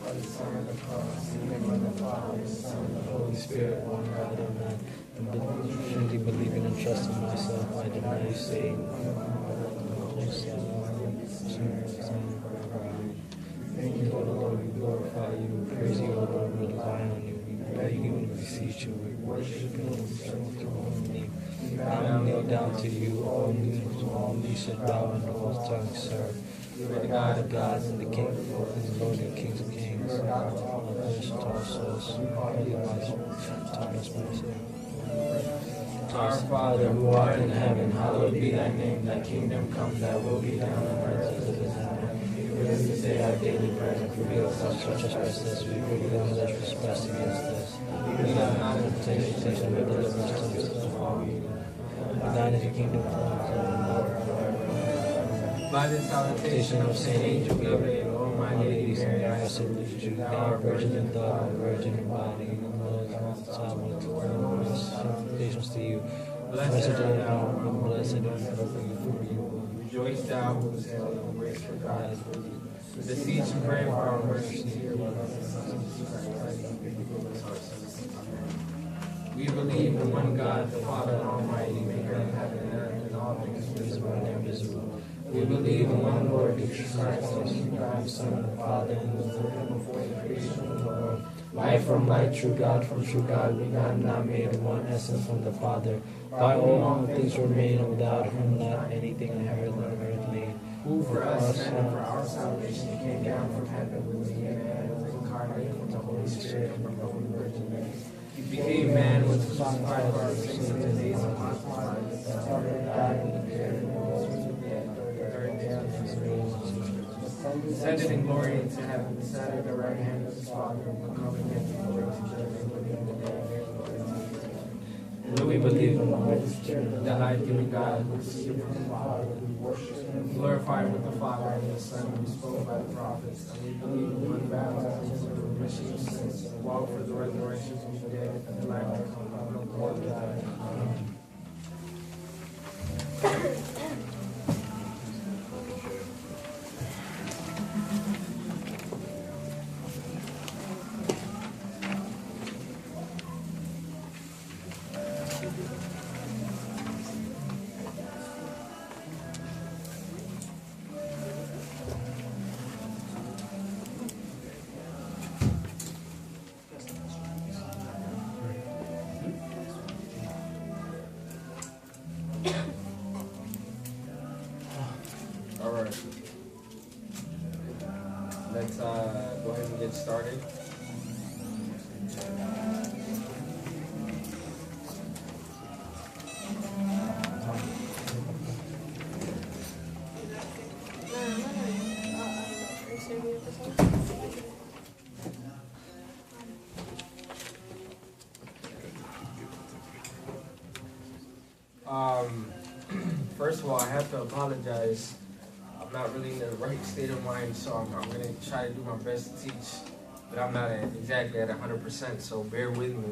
by the Son of the cross, and by the Father, the Son, and the Holy Spirit, one God, amen. In the Trinity, believing and trusting myself, I deny Satan. Thank you, Lord, we glorify you, we praise you, O Lord, we rely on you, we beg you and beseech you, we worship you and we serve you only. I kneel down to you, all knees should bow and all tongues serve. You are the God of gods and the King of kings and the Lord of kings of kings. Our souls, holy life, Thomas mercy. Our Father who art in heaven, hallowed be thy name. Thy kingdom come, thy will be done on earth as it is in heaven. Give us this day our daily bread, and forgive us our trespasses, we forgive them that trespass against us. Lead us not into temptation, but deliver us from all evil. For thine is the kingdom, by the salutation of Saint Angel Gabriel, O my Lady Mary, I salute you. Thou art virgin in thought, and virgin in body, and salutations to you. Blessed are thou, and blessed is the fruit of you. Rejoice thou who is held in grace, for God is with you. Beseech and pray for our mercy. We believe in one God, the Father Almighty, maker of heaven and earth, and all things visible and invisible. We believe in one Lord, Jesus Christ, the Son of the Father, who was born before the creation of the world. Light from light, true God from true God, begotten, not made, one essence from the Father. By whom all things were made, and without whom not anything in heaven or earth made. Who for us and for our salvation came down from heaven, was man, and was incarnate with the Holy Spirit and from the Holy Virgin Mary. He became man, was crucified for our sins in the days of Pontius Pilate, suffered, died, and appeared, and rose from the dead. Ascended in glory into heaven, sat at the right hand of his Father, and will come again to judge the living and the dead. And we believe in the Holy Spirit, the high-giving God, who proceeded from the Father, who worships him, glorified with the Father and the Son, who spoke by the prophets. And we believe in one baptism for the remission of sins, and walk for the resurrection of the dead, and the life to come. Lord God. Amen. Let's go ahead and get started. First of all, I have to apologize. I'm not really in the right state of mind, so I'm going to try to do my best to teach, but I'm not exactly at 100%, so bear with me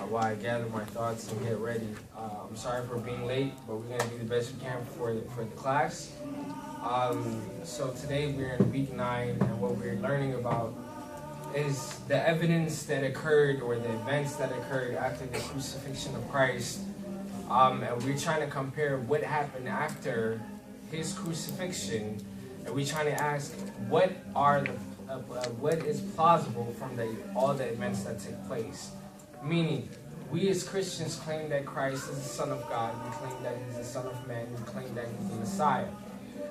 while I gather my thoughts and get ready. I'm sorry for being late, but we're going to do the best we can for the class. So today we're in week 9, and what we're learning about is the evidence that occurred, or the events that occurred after the crucifixion of Christ, and we're trying to compare what happened after his crucifixion, and we're trying to ask what is plausible from all the events that took place. Meaning, we as Christians claim that Christ is the Son of God, we claim that he's the Son of Man, we claim that he's the Messiah.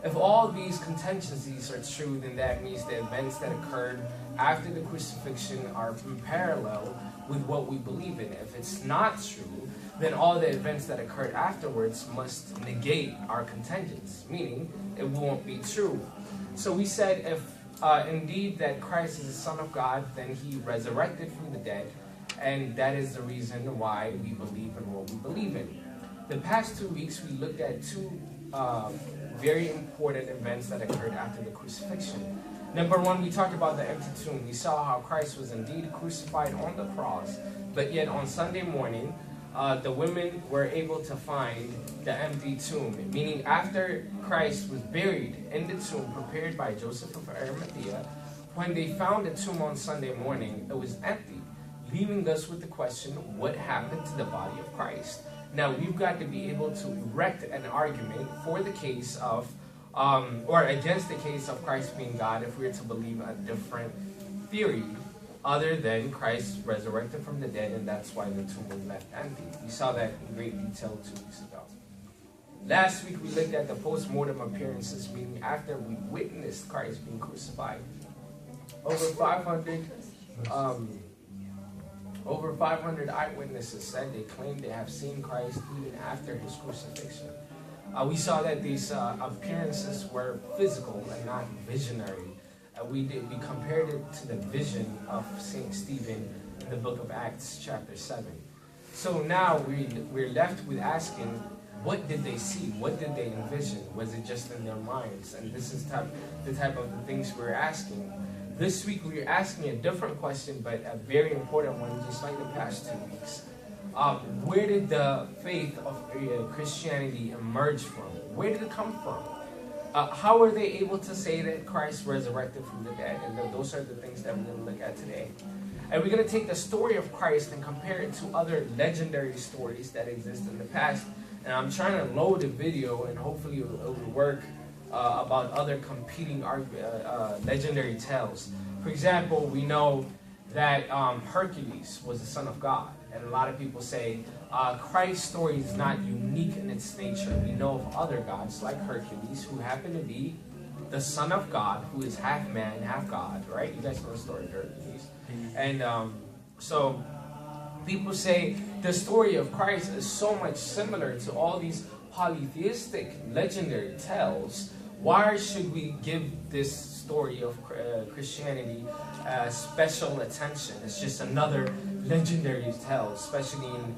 If all these contingencies are true, then that means the events that occurred after the crucifixion are in parallel with what we believe in. If it's not true, then all the events that occurred afterwards must negate our contingents, meaning it won't be true. So we said if indeed that Christ is the Son of God, then he resurrected from the dead, and that is the reason why we believe in what we believe in. The past 2 weeks we looked at two very important events that occurred after the crucifixion. Number one, we talked about the empty tomb. We saw how Christ was indeed crucified on the cross, but yet on Sunday morning, the women were able to find the empty tomb, meaning after Christ was buried in the tomb prepared by Joseph of Arimathea, when they found the tomb on Sunday morning, it was empty, leaving us with the question, what happened to the body of Christ? Now, we've got to be able to erect an argument for the case of, or against the case of Christ being God, if we were to believe a different theory other than Christ resurrected from the dead, and that's why the tomb was left empty. We saw that in great detail 2 weeks ago. Last week, we looked at the post-mortem appearances, meaning after we witnessed Christ being crucified. Over 500 eyewitnesses said they claimed they have seen Christ even after his crucifixion. We saw that these appearances were physical and not visionary. We compared it to the vision of St. Stephen in the book of Acts chapter 7. So now we're left with asking, what did they see? What did they envision? Was it just in their minds? And this is the type of the things we're asking. This week we're asking a different question, but a very important one, just like the past 2 weeks. Where did the faith of Christianity emerge from? Where did it come from? How were they able to say that Christ resurrected from the dead? And those are the things that we're going to look at today. And we're going to take the story of Christ and compare it to other legendary stories that exist in the past. And I'm trying to load a video, and hopefully it will work, about other competing legendary tales. For example, we know that Hercules was the son of God. And a lot of people say Christ's story is not unique in its nature. We know of other gods like Hercules who happen to be the son of God, who is half man, half God, right? You guys know the story of Hercules. And so people say the story of Christ is so much similar to all these polytheistic legendary tales. Why should we give this story of Christianity special attention? It's just another legendary tale, especially in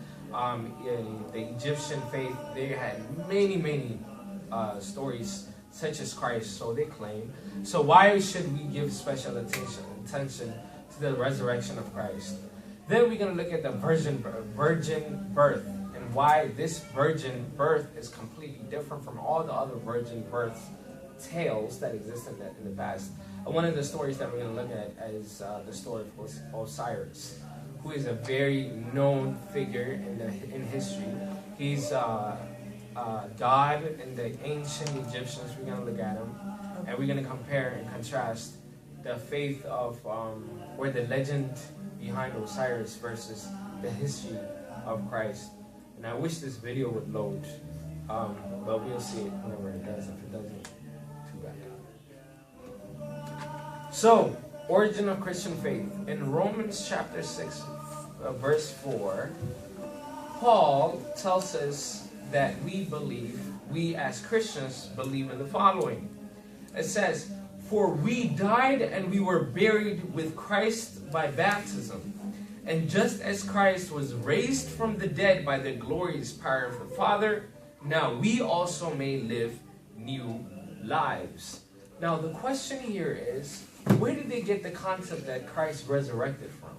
the Egyptian faith. They had many stories such as Christ, so they claim. So why should we give special attention to the resurrection of Christ? Then we're going to look at the virgin birth and why this virgin birth is completely different from all the other virgin birth tales that exist in the past. One of the stories that we're going to look at is the story of Osiris, who is a very known figure in history. He's God in the ancient Egyptians. We're going to look at him, and we're going to compare and contrast the faith of, or the legend behind Osiris versus the history of Christ. And I wish this video would load, but we'll see it whenever it does. If it doesn't, too bad. So, origin of Christian faith. In Romans chapter 6, verse 4, Paul tells us that we as Christians believe in the following. It says, "For we died and we were buried with Christ by baptism. And just as Christ was raised from the dead by the glorious power of the Father, now we also may live new lives." Now the question here is, where did they get the concept that Christ resurrected from?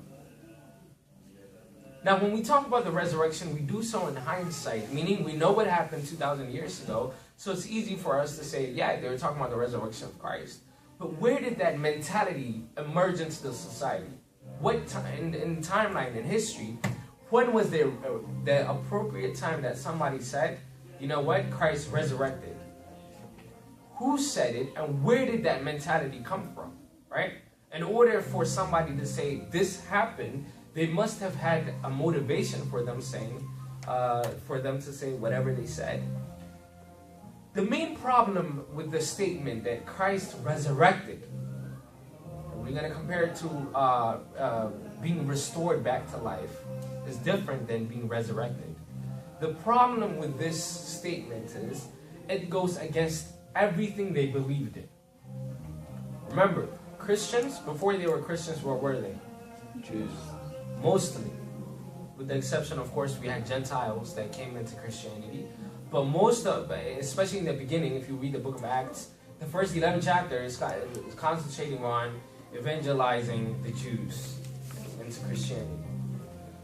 Now when we talk about the resurrection, we do so in hindsight, meaning we know what happened 2,000 years ago, so it's easy for us to say, yeah, they were talking about the resurrection of Christ. But where did that mentality emerge into the society? What time in timeline in history? When was the appropriate time that somebody said, you know what, Christ resurrected? Who said it, and where did that mentality come from? Right? In order for somebody to say this happened, they must have had a motivation for them to say whatever they said. The main problem with the statement that Christ resurrected, and we're going to compare it to being restored back to life, is different than being resurrected. The problem with this statement is it goes against everything they believed in. Remember, Christians, before they were Christians, what were they? Jews. Mostly. With the exception, of course, we had Gentiles that came into Christianity. But most of, especially in the beginning, if you read the book of Acts, the first 11 chapters is concentrating on evangelizing the Jews into Christianity.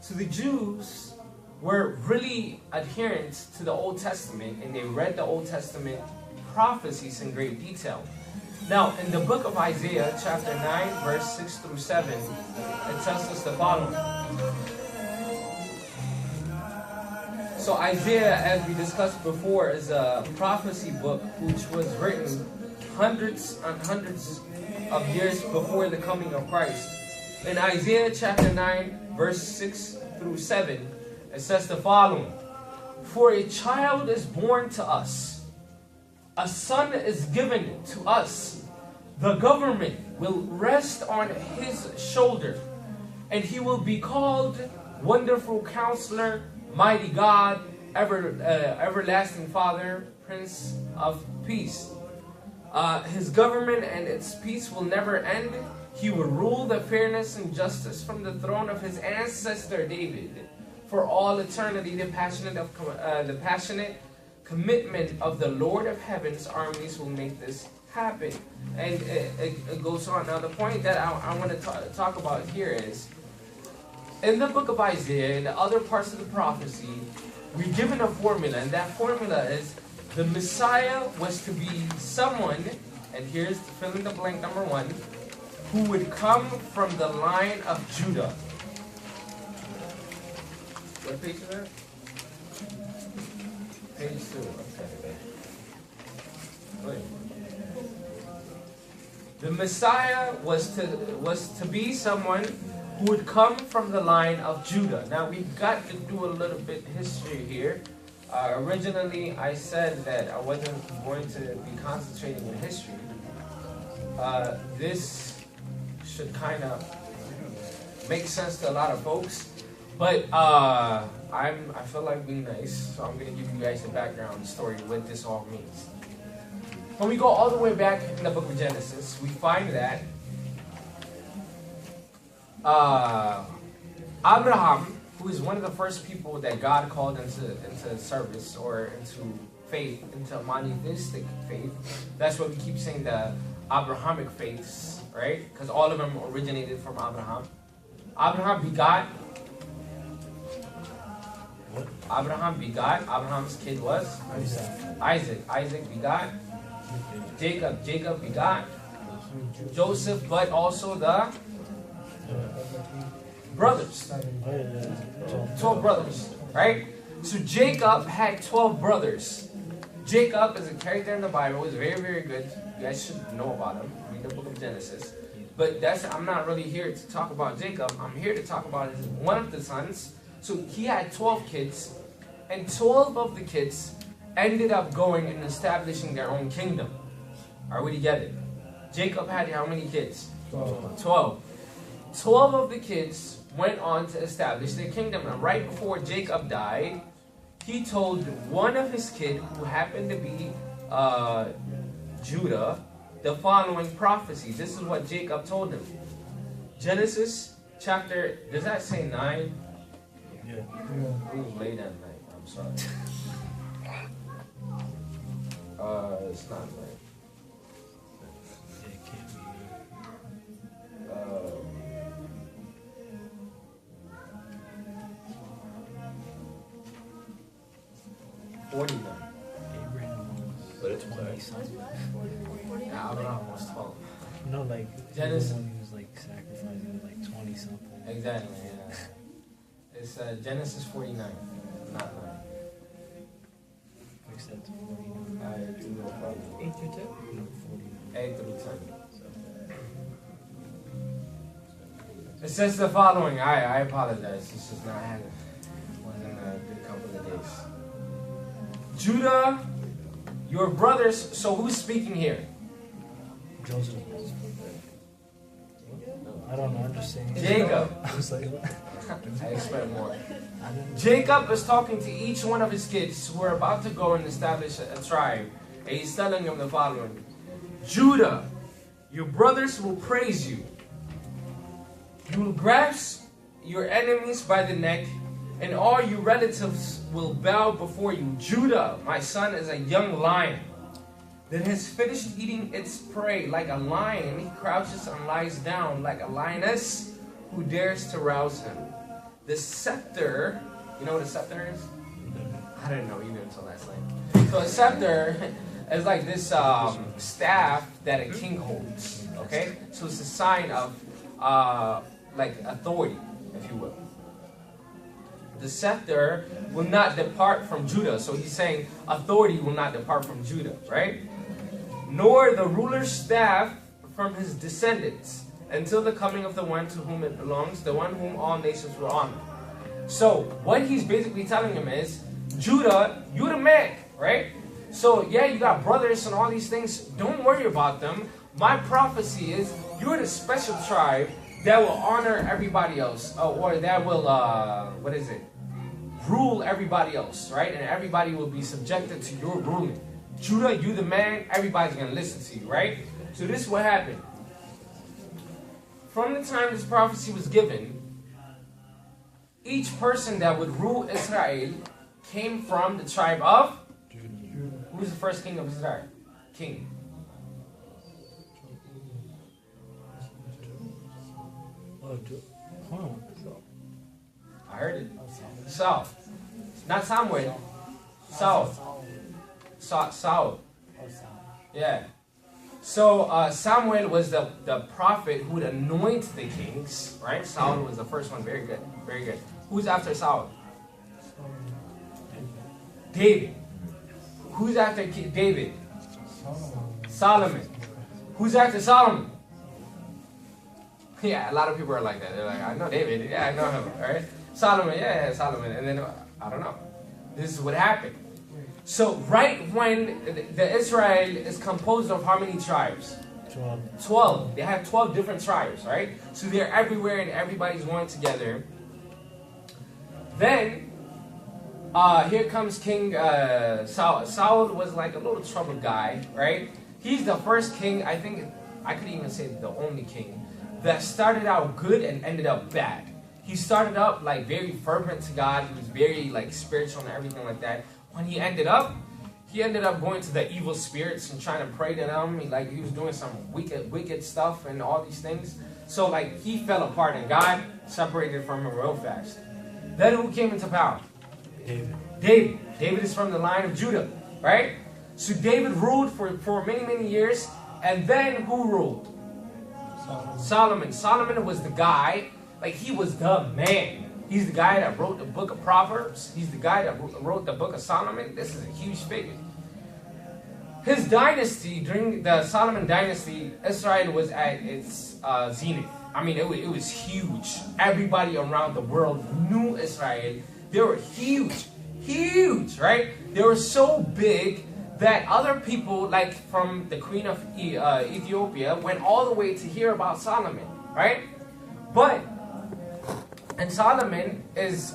So the Jews were really adherent to the Old Testament, and they read the Old Testament prophecies in great detail. Now, in the book of Isaiah, chapter 9, verse 6 through 7, it tells us the following. So Isaiah, as we discussed before, is a prophecy book which was written hundreds and hundreds of years before the coming of Christ. In Isaiah chapter 9, verse 6 through 7, it says the following. For a child is born to us, a son is given to us. The government will rest on his shoulder, and he will be called Wonderful Counselor, Mighty God, Everlasting Father, Prince of Peace. His government and its peace will never end. He will rule the fairness and justice from the throne of his ancestor David for all eternity. The passionate commitment of the Lord of Heaven's armies will make this happen. And it goes on. Now the point that I want to talk about here is, in the book of Isaiah and the other parts of the prophecy, we're given a formula, and that formula is the Messiah was to be someone, and here's the fill in the blank number 1, who would come from the line of Judah. What page is that? Page 2. Okay. Wait. The Messiah was to be someone who would come from the line of Judah. Now we've got to do a little bit history here. Originally, I said that I wasn't going to be concentrating in history. This should kind of make sense to a lot of folks, but I feel like being nice, so I'm going to give you guys the background story, what this all means. When we go all the way back in the book of Genesis, we find that Abraham, who is one of the first people that God called into service or into faith, into monotheistic faith. That's what we keep saying, the Abrahamic faiths, right? Because all of them originated from Abraham. Abraham begot. Abraham's kid was Isaac. Isaac begot Jacob. Jacob begot Joseph, but also the brothers. 12 brothers, right? So Jacob had 12 brothers. Jacob is a character in the Bible. He's very, very good. You guys should know about him. Read the book of Genesis. But I'm not really here to talk about Jacob. I'm here to talk about one of the sons. So he had 12 kids, and 12 of the kids ended up going and establishing their own kingdom. Are we together? Jacob had how many kids? 12. 12 of the kids went on to establish their kingdom. And right before Jacob died, he told one of his kids, who happened to be Judah, the following prophecy. This is what Jacob told him. Genesis chapter, does that say 9? Yeah. It was late at night. I'm sorry. It's not late. 49. But it's 20 something. Yeah, Abraham was 12. No, like Genesis. He was like sacrificing like 20 something. Exactly, yeah. It's Genesis 49, not 9. Fix that to 49. I do no problem. 8 through 10? No, 49. 8 through 10. It says the following. I apologize. This is not wasn't a good couple of days. Judah, your brothers. So who's speaking here? Joseph. I don't know. I'm just saying. Jacob. I was like, I expect more. Jacob is talking to each one of his kids who are about to go and establish a tribe. And he's telling them the following. Judah, your brothers will praise you. You will grasp your enemies by the neck, and all your relatives will bow before you. Judah, my son, is a young lion that has finished eating its prey. Like a lion, he crouches and lies down like a lioness who dares to rouse him. The scepter, you know what a scepter is? I didn't know either until last night. So a scepter It's like this staff that a king holds. Okay, so it's a sign of like authority, if you will. The scepter will not depart from Judah. So he's saying authority will not depart from Judah, right? Nor the ruler's staff from his descendants, until the coming of the one to whom it belongs, the one whom all nations will honor. So what he's basically telling him is, Judah, you're the man, right? So yeah, you got brothers and all these things. Don't worry about them. My prophecy is, you're the special tribe that will honor everybody else, or that will, rule everybody else, right? And everybody will be subjected to your ruling. Judah, you the man, everybody's going to listen to you, right? So this is what happened. From the time this prophecy was given, each person that would rule Israel came from the tribe of Judah. Who's the first king of Israel? King. I heard it. Saul. Not Samuel. Saul. Saul. Yeah. So Samuel was the prophet who would anoint the kings, right? Saul was the first one. Very good. Very good. Who's after Saul? David. Who's after David? Solomon. Who's after Solomon? Yeah, a lot of people are like that. They're like, I know David. Yeah, I know him. Right? Solomon. Yeah, Solomon. And then, I don't know. This is what happened. So, right when the Israel is composed of how many tribes? 12. They have 12 different tribes, right? So, they're everywhere and everybody's going together. Then, here comes King Saul. Saul was like a little trouble guy, right? He's the first king, I think, I could even say the only king, that started out good and ended up bad. He started up like very fervent to God. He was very like spiritual and everything like that. When he ended up going to the evil spirits and trying to pray to them. He was doing some wicked stuff and all these things. So like he fell apart and God separated from him real fast. Then who came into power? David. David is from the line of Judah, right? So David ruled for many, many years. And then who ruled? Solomon. Solomon was the guy, like he was the man. He's the guy that wrote the book of Proverbs. He's the guy that wrote the book of Solomon. This is a huge figure. His dynasty, during the Solomon dynasty, Israel was at its zenith. I mean, it was huge. Everybody around the world knew Israel. They were huge, right? They were so big that other people, like from the queen of Ethiopia, went all the way to hear about Solomon, right? And Solomon is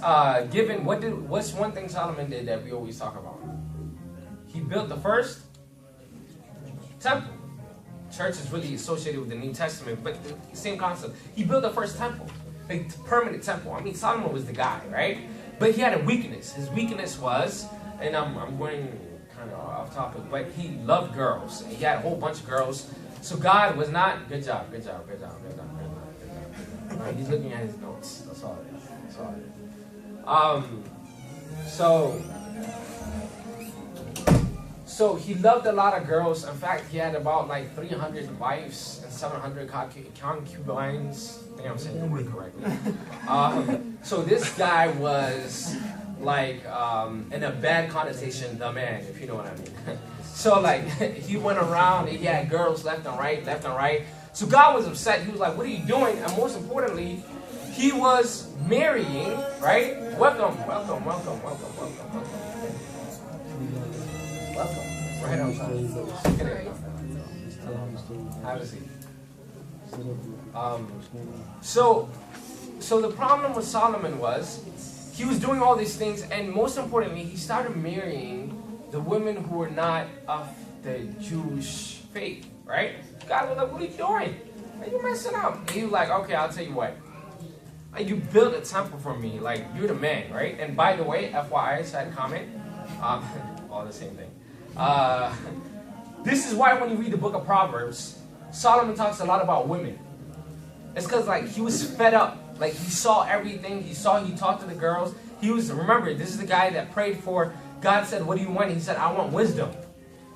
given, what's one thing Solomon did that we always talk about? He built the first temple. Church is really associated with the New Testament, but the same concept. He built the first temple, a permanent temple. I mean, Solomon was the guy, right? But he had a weakness. His weakness was, and I'm going kind of off topic, but he loved girls. He had a whole bunch of girls. So God was not, good job. He's looking at his notes. That's all it is. So he loved a lot of girls. In fact, he had about like 300 wives and 700 concubines. I think I'm saying the word correctly. So this guy was like, in a bad connotation, the man, if you know what I mean. So like, he went around and he had girls left and right. So God was upset. He was like, what are you doing? And most importantly, he was marrying, right? Welcome. Right outside. Have a seat. So the problem with Solomon was, he was doing all these things, and most importantly, he started marrying the women who were not of the Jewish faith, right? God was like, what are you doing? Are you messing up? And he was like, okay, I'll tell you what. You built a temple for me, like, you're the man, right? And by the way, FYI, side comment, all the same thing. This is why when you read the book of Proverbs, Solomon talks a lot about women. It's because, like, he was fed up. Like, he saw everything. He talked to the girls. Remember, this is the guy that prayed for, God said, what do you want? He said, I want wisdom.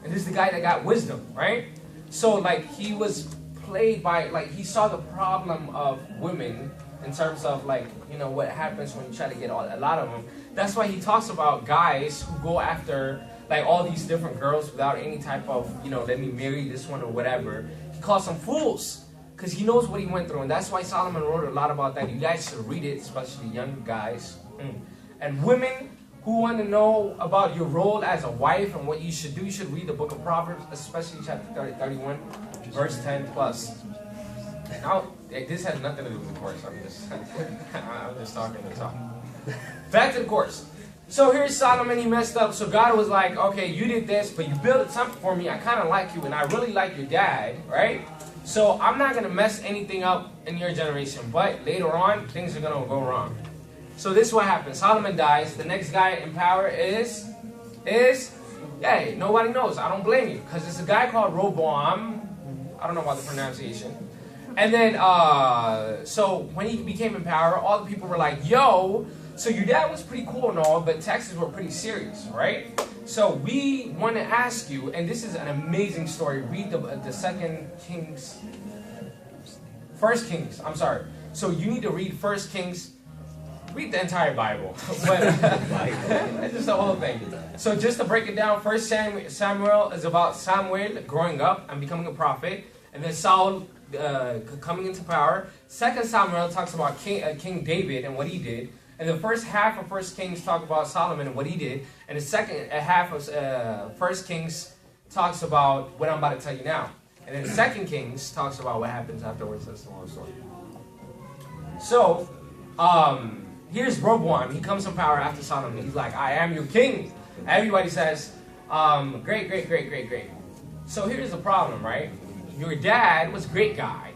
And this is the guy that got wisdom, right? So like he was played by, like he saw the problem of women in terms of like, you know, what happens when you try to get a lot of them. That's why he talks about guys who go after like all these different girls without any type of, you know, let me marry this one or whatever. He calls them fools because he knows what he went through. And that's why Solomon wrote a lot about that. You guys should read it, especially young guys. And women who want to know about your role as a wife and what you should do, you should read the book of Proverbs, especially chapter 31, verse 10 plus. Now, this has nothing to do with the course. I'm just talking to talk. Back to the course. So here's Solomon, he messed up. So God was like, okay, you did this, but you built something for me. I kind of like you, and I really like your dad, right? So I'm not going to mess anything up in your generation. But later on, things are going to go wrong. So this is what happens. Solomon dies. The next guy in power is hey, nobody knows. I don't blame you. Because it's a guy called Rehoboam. I don't know about the pronunciation. And then, so when he became in power, all the people were like, yo, so your dad was pretty cool and all, but taxes were pretty serious, right? So we want to ask you, and this is an amazing story. Read the First Kings, I'm sorry. So you need to read First Kings. Read the entire Bible. But it's just the whole thing. So just to break it down, First Samuel is about Samuel growing up and becoming a prophet. And then Saul coming into power. Second Samuel talks about King David and what he did. And the first half of First Kings talk about Solomon and what he did. And the second half of First Kings talks about what I'm about to tell you now. And then Second Kings talks about what happens afterwards. That's the whole story. So, here's Rehoboam. He comes from power after Solomon. He's like, I am your king. Everybody says, great. So here's the problem, right? Your dad was a great guy,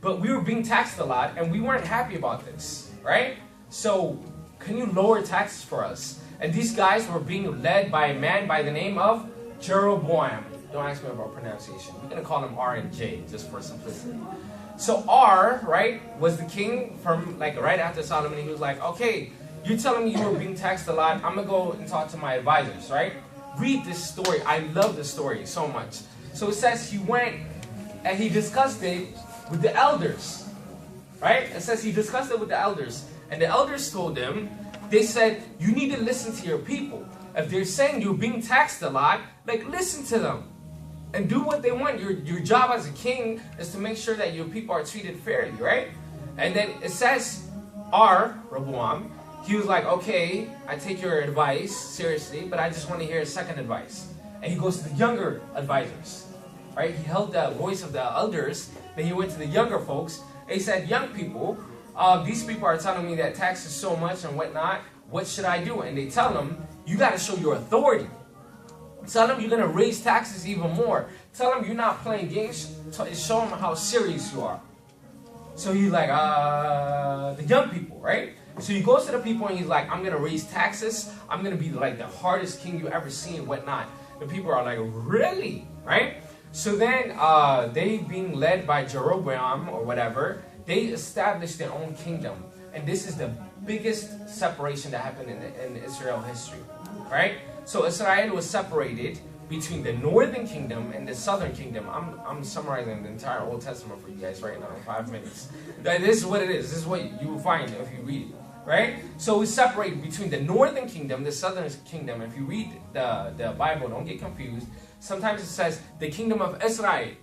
but we were being taxed a lot, and we weren't happy about this, right? So can you lower taxes for us? And these guys were being led by a man by the name of Jeroboam. Don't ask me about pronunciation. We're going to call him R and J, just for simplicity. So R, right, was the king from, like, right after Solomon. He was like, okay, you're telling me you were being taxed a lot. I'm going to go and talk to my advisors, right? Read this story. I love this story so much. So it says he went and he discussed it with the elders, right? It says he discussed it with the elders. And the elders told him, they said, you need to listen to your people. If they're saying you're being taxed a lot, like, listen to them. And do what they want. Your job as a king is to make sure that your people are treated fairly, right? And then it says, Rehoboam, he was like, okay, I take your advice seriously, but I just want to hear a second advice. And he goes to the younger advisors, right? He held the voice of the elders. Then he went to the younger folks. He said, young people, these people are telling me that tax is so much and whatnot. What should I do? And they tell him, you got to show your authority. Tell them you're going to raise taxes even more. Tell them you're not playing games. Show them how serious you are. So he's like, the young people, right? So he goes to the people and he's like, I'm going to raise taxes. I'm going to be like the hardest king you ever seen and whatnot. The people are like, really? Right? So then they being led by Jeroboam or whatever, they established their own kingdom. And this is the biggest separation that happened in Israel history. Right? So Israel was separated between the northern kingdom and the southern kingdom. I'm summarizing the entire Old Testament for you guys right now in 5 minutes. This is what it is. This is what you will find if you read it. Right? So it's separated between the northern kingdom, the southern kingdom. If you read the Bible, don't get confused. Sometimes it says the kingdom of Israel.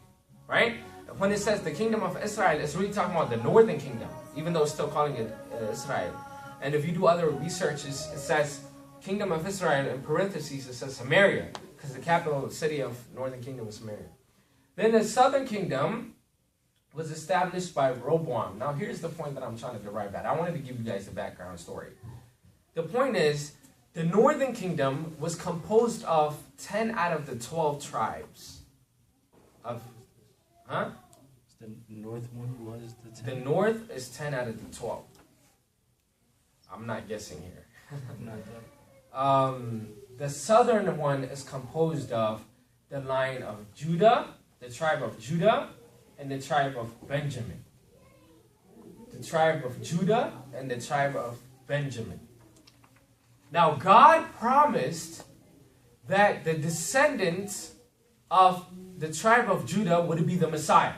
Right? When it says the kingdom of Israel, it's really talking about the northern kingdom, even though it's still calling it Israel. And if you do other researches, it says Kingdom of Israel, in parentheses, it says Samaria, because the capital city of Northern Kingdom is Samaria. Then the Southern Kingdom was established by Rehoboam. Now here's the point that I'm trying to derive at. I wanted to give you guys the background story. The point is, the Northern Kingdom was composed of 10 out of the 12 tribes. The north one was the 10? The north is 10 out of the 12. I'm not guessing here. Not that. The southern one is composed of the line of Judah, the tribe of Judah, and the tribe of Benjamin. The tribe of Judah and the tribe of Benjamin. Now God promised that the descendants of the tribe of Judah would be the Messiah.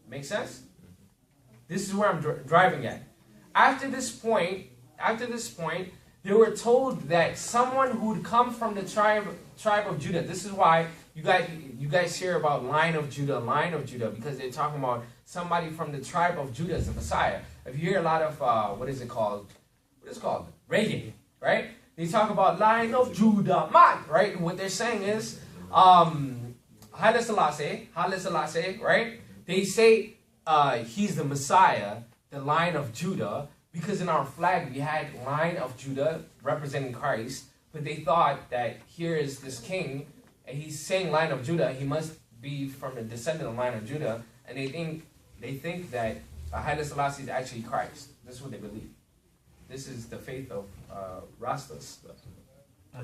Make sense? This is where I'm driving at. After this point, they were told that someone who would come from the tribe of Judah. This is why you guys hear about line of Judah, because they're talking about somebody from the tribe of Judah as the Messiah. If you hear a lot of what is it called? Reagan, right? They talk about line of Judah, man, right? What they're saying is, Haile Selassie, right? They say he's the Messiah, the line of Judah, because in our flag we had line of Judah representing Christ, but they thought that here is this king, and he's saying line of Judah, he must be from the descendant of line of Judah, and they think that Haile Selassie is actually Christ. This is what they believe. This is the faith of Rastas.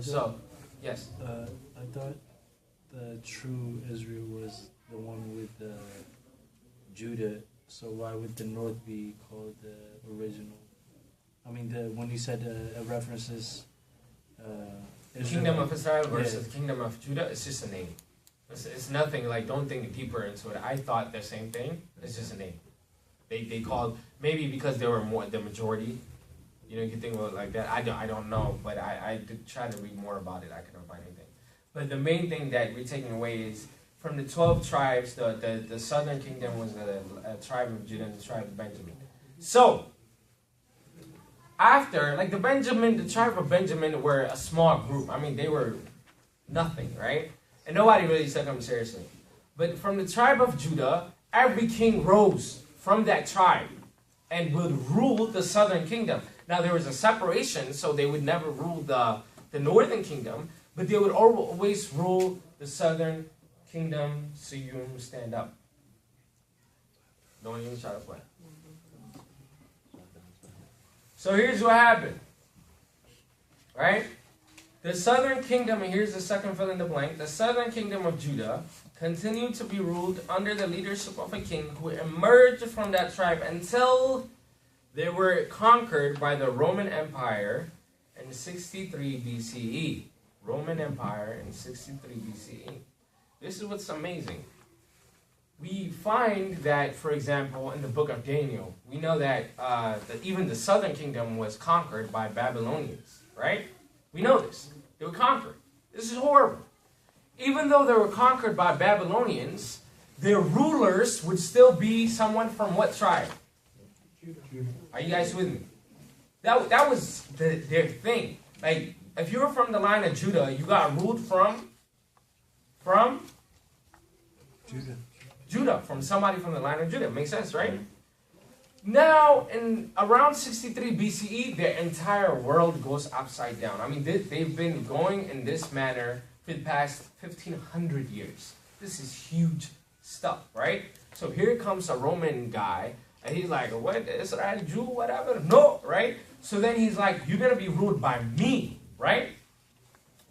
So, yes. I thought the true Israel was the one with Judah. So why would the north be called the original? I mean, when you said it references Israel, Kingdom of Israel versus Kingdom of Judah, it's just a name. It's nothing, like, don't think deeper into it. I thought the same thing. It's just a name. They called, maybe because they were the majority. You know, you can think about it like that. I don't know, but I did try to read more about it. I couldn't find anything. But the main thing that we're taking away is from the 12 tribes, the southern kingdom was a tribe of Judah and the tribe of Benjamin. So, after, like the tribe of Benjamin were a small group. I mean, they were nothing, right? And nobody really took them seriously. But from the tribe of Judah, every king rose from that tribe and would rule the southern kingdom. Now, there was a separation, so they would never rule the northern kingdom, but they would always rule the southern kingdom. So you stand up. Don't even try to play. So here's what happened. Right? The southern kingdom, and here's the second fill in the blank. The southern kingdom of Judah continued to be ruled under the leadership of a king who emerged from that tribe until they were conquered by the Roman Empire in 63 BCE. Roman Empire in 63 BCE. This is what's amazing. We find that, for example, in the book of Daniel, we know that even the southern kingdom was conquered by Babylonians, right? We know this. They were conquered. This is horrible. Even though they were conquered by Babylonians, their rulers would still be someone from what tribe? Are you guys with me? That was their thing. Like, if you were from the line of Judah, you got ruled from Judah, from somebody from the line of Judah. Makes sense, right? Now, in around 63 BCE, the entire world goes upside down. I mean, they've been going in this manner for the past 1,500 years. This is huge stuff, right? So here comes a Roman guy, and he's like, what, Israel, Jew, whatever? No, right? So then he's like, you're going to be ruled by me, right?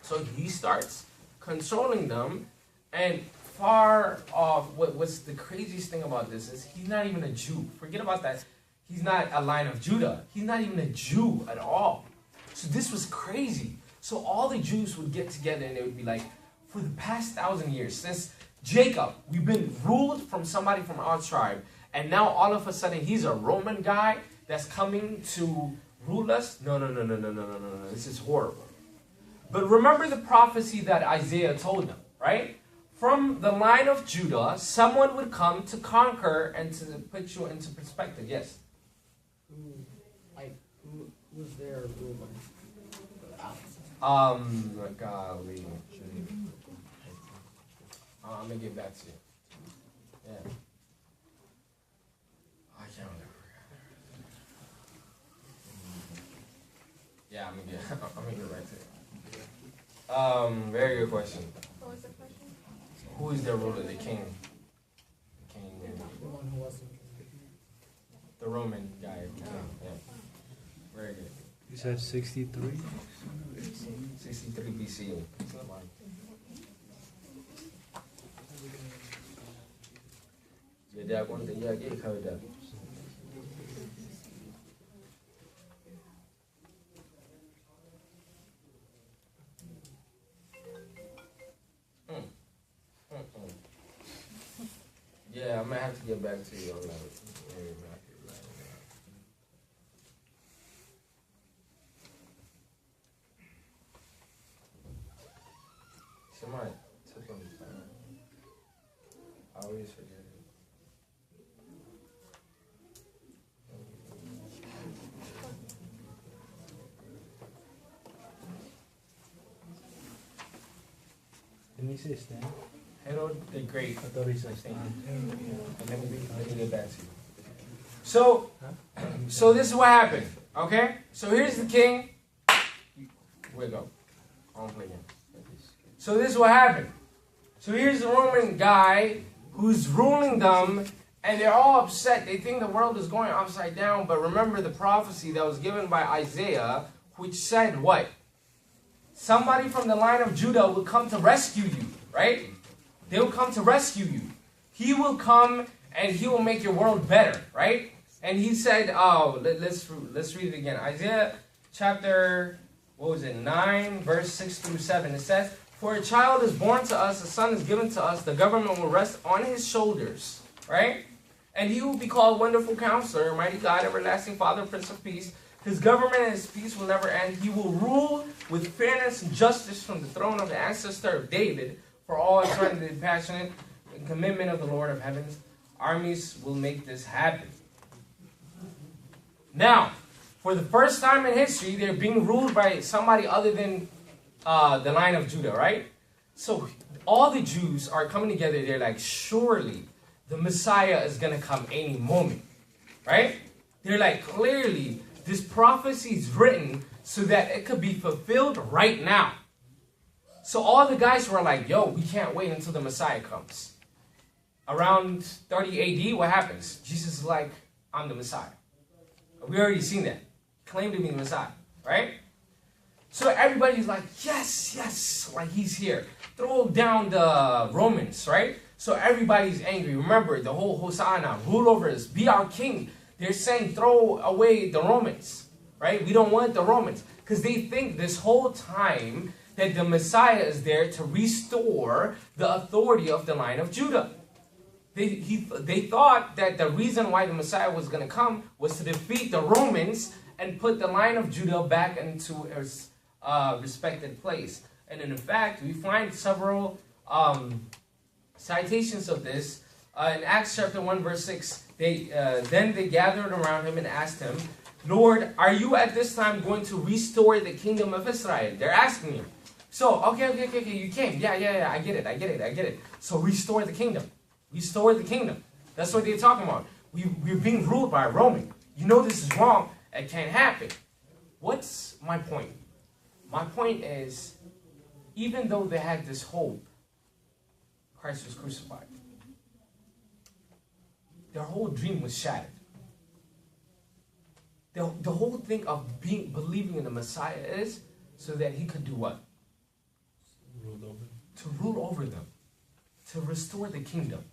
So he starts controlling them, and far off, what's the craziest thing about this is he's not even a Jew. Forget about that. He's not a line of Judah. He's not even a Jew at all. So this was crazy. So all the Jews would get together and they would be like, for the past 1,000 years, since Jacob, we've been ruled from somebody from our tribe, and now all of a sudden he's a Roman guy that's coming to rule us? No. This is horrible. But remember the prophecy that Isaiah told them, right? From the line of Judah, someone would come to conquer and to put you into perspective. Yes? Who's their ruler? Golly. I'm going to get back to you. Yeah. I can't remember. Yeah, I'm going to get back to you. Very good question. What was the question? Who is their ruler? The king. The one who wasn't. The Roman guy. Yeah. Very good. You said 63? 63 BC. Yeah, I'm gonna have to get back to you on that. Somebody took on the time. I always forget it. Didn't he say Stan? Herod the Great. I thought he said Stan. Let me get back to you. So this is what happened. Okay? So here's the king. Where go? I don't play him. So this is what happened. So here's the Roman guy who's ruling them, and they're all upset. They think the world is going upside down, but remember the prophecy that was given by Isaiah, which said what? Somebody from the line of Judah will come to rescue you, right? They will come to rescue you. He will come and he will make your world better, right? And he said, let's read it again. Isaiah chapter, 9, verse 6 through 7. It says, "For a child is born to us, a son is given to us, the government will rest on his shoulders," right? "And he will be called Wonderful Counselor, Mighty God, Everlasting Father, Prince of Peace. His government and his peace will never end. He will rule with fairness and justice from the throne of the ancestor of David for all eternity. The passionate commitment of the Lord of heaven's armies will make this happen." Now, for the first time in history, they're being ruled by somebody other than the line of Judah, right? So all the Jews are coming together. They're like, surely the Messiah is going to come any moment, right? They're like, clearly, this prophecy is written so that it could be fulfilled right now. So all the guys were like, yo, we can't wait until the Messiah comes. Around 30 AD, what happens? Jesus is like, I'm the Messiah. We already seen that. Claimed to be the Messiah, right? So everybody's like, yes, yes, like he's here. Throw down the Romans, right? So everybody's angry. Remember, the whole Hosanna, rule over us, be our king. They're saying throw away the Romans, right? We don't want the Romans. Because they think this whole time that the Messiah is there to restore the authority of the line of Judah. They thought that the reason why the Messiah was going to come was to defeat the Romans and put the line of Judah back into its respected place. And in fact, we find several citations of this. In Acts chapter 1, verse 6, then they gathered around him and asked him, "Lord, are you at this time going to restore the kingdom of Israel?" They're asking him. So, okay, you came. Yeah, I get it. So restore the kingdom. Restore the kingdom. That's what they're talking about. We're being ruled by a Roman. You know this is wrong. It can't happen. What's my point? My point is, even though they had this hope, Christ was crucified. Their whole dream was shattered. The whole thing of believing in the Messiah is so that he could do what? To rule over them. To restore the kingdom.